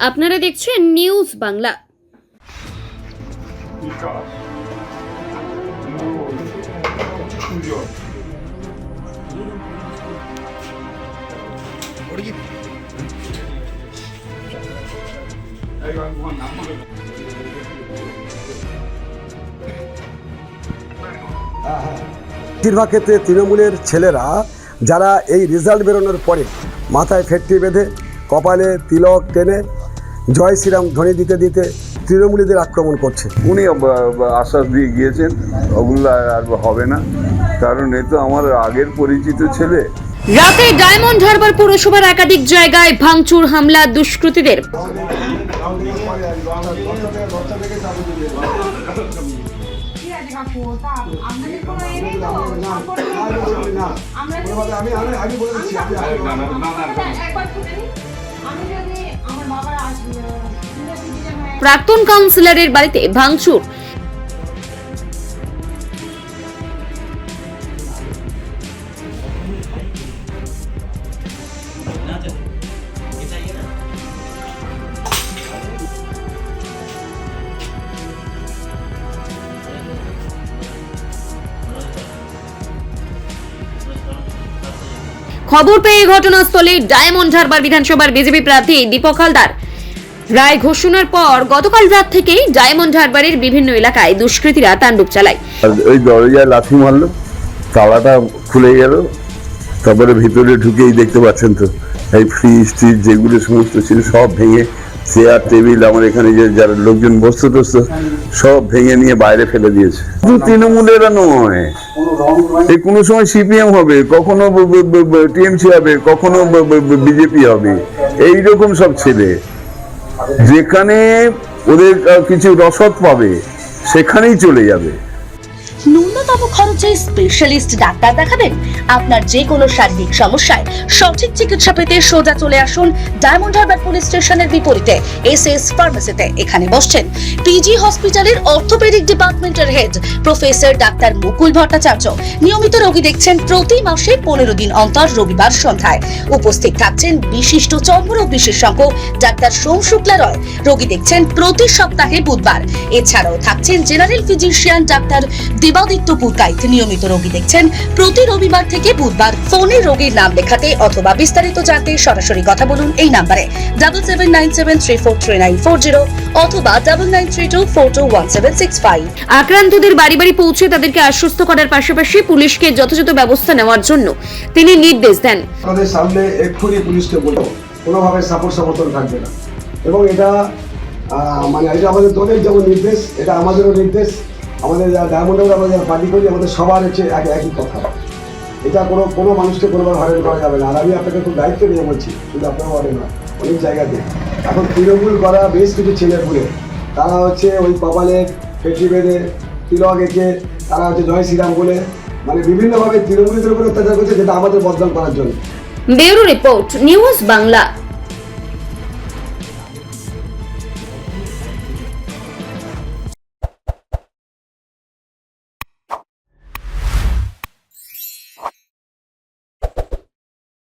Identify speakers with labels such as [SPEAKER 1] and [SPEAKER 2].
[SPEAKER 1] আপনারা দেখছেন নিউজ বাংলা।
[SPEAKER 2] বেশিরভাগ ক্ষেত্রে তৃণমূলের ছেলেরা যারা এই রেজাল্ট বেরোনোর পরে মাথায় ফেটটি বেঁধে কপালে তিলক টেনে জয় শ্রীরাম ধ্বনি দিতে দিতে তৃণমূলীদের আক্রমণ করছে।
[SPEAKER 3] উনি আশ্বাস দিয়ে গিয়েছেন ওগুলো আর হবে না, কারণ এ তো আমার আগের পরিচিত ছেলে।
[SPEAKER 1] রাতে ডায়মন্ড হারবার পুরসভার একাধিক জায়গায় ভাঙচুর হামলা দুষ্কৃতীদের। প্রাক্তন কাউন্সিলরের বাড়িতে ভাঙচুর। খবর পেয়ে ঘটনাস্থলে ডায়মন্ড হারবার বিধানসভার বিজেপি প্রার্থী দীপক হালদার। রায় ঘোষণার পর গতকাল রাত থেকেই ডায়মন্ড হারবারের বিভিন্ন এলাকায় দুষ্কৃতীরা তাণ্ডব চালায়।
[SPEAKER 3] ওই দরজায় লাথি মারলো, তালাটা খুলে গেল, তারপরে ভিতরে ঢুকেই দেখতে পাচ্ছেন তো এই ফ্রিজ ট্রিজ যেগুলো সমস্ত ছিল সব ভেঙে, চেয়ার টেবিল আমার এখানে যে যারা লোকজন বসতো টসতো সব ভেঙে নিয়ে বাইরে ফেলে দিয়েছে। তৃণমূলেরা নয়, এই কোনো সময় সিপিএম হবে, কখনো টিএমসি হবে, কখনো বিজেপি হবে, এইরকম সব ছেলে যেখানে ওদের কিছু রসদ পাবে সেখানেই চলে যাবে।
[SPEAKER 4] ন্যূনতম খরচে স্পেশালিস্ট ডাক্তার দেখাবেন। আপনার যে কোনো শারীরিক সমস্যায় সঠিক চিকিৎসা পেতে সোজা চলে আসুন ডায়মন্ড হারবার পুলিশ স্টেশনের বিপরীতে এসএস ফার্মেসিতে। এখানে বসছেন পিজি হসপিটালের অর্থোপেডিক ডিপার্টমেন্টের হেড প্রফেসর ডাক্তার মুকুল ভট্টাচার্য। নিয়মিত রোগী দেখছেন প্রতি মাসে 15 দিন অন্তর রবিবার সন্ধ্যায়। উপস্থিত থাকছেন বিশিষ্ট চর্মরোগ বিশেষজ্ঞ ডাক্তার সোম শুক্লা রয়। রোগী দেখছেন প্রতি সপ্তাহে বুধবার। এছাড়াও থাকছেন general physician doctor Debaditya Purkait. নিয়মিত রোগী দেখছেন প্রতি রবিবার থেকে বুধবার। ফোনে রোগীর নাম লেখাতে অথবা বিস্তারিত জানতে সরাসরি কথা বলুন এই নম্বরে 7797343940 অথবা 9932421765।
[SPEAKER 1] আক্রান্তদের বাড়ি বাড়ি পৌঁছে তাদেরকে আশ্বস্ত করার পাশাপাশি পুলিশকে যথাযথ ব্যবস্থা নেওয়ার জন্য তিনি নির্দেশ দেন।
[SPEAKER 2] আমাদের সামনে এক্ষুনি পুলিশকে বলবো কোনোভাবে সাপোর্ট সমর্থন থাকবে না, এবং এটা মানে এটা আমাদের দলের যেমন নির্দেশ, এটা আমাদেরও নির্দেশ। আমাদের যারা ডায়মন্ড হারবার আমরা যারা পার্টি করি আমাদের সবার হচ্ছে একই কথা, এটা কোনো মানুষকে কোনোভাবে হয়রান করা যাবে না। আর আমি আপনাকে খুব দায়িত্ব নিয়ে বলছি, শুধু আপনার ওয়ার্ডে না, অনেক জায়গাতে এখন তৃণমূল করা বেশ কিছু ছেলেপুলে তারা হচ্ছে ওই কপালে ফেটরি বেঁধে তিলক এঁকে তারা হচ্ছে জয় শ্রীরাম বলে মানে বিভিন্নভাবে তৃণমূলীদের উপরে অত্যাচার করছে, যেটা আমাদের বদনাম করার জন্য।
[SPEAKER 1] Bureau report news Bangla.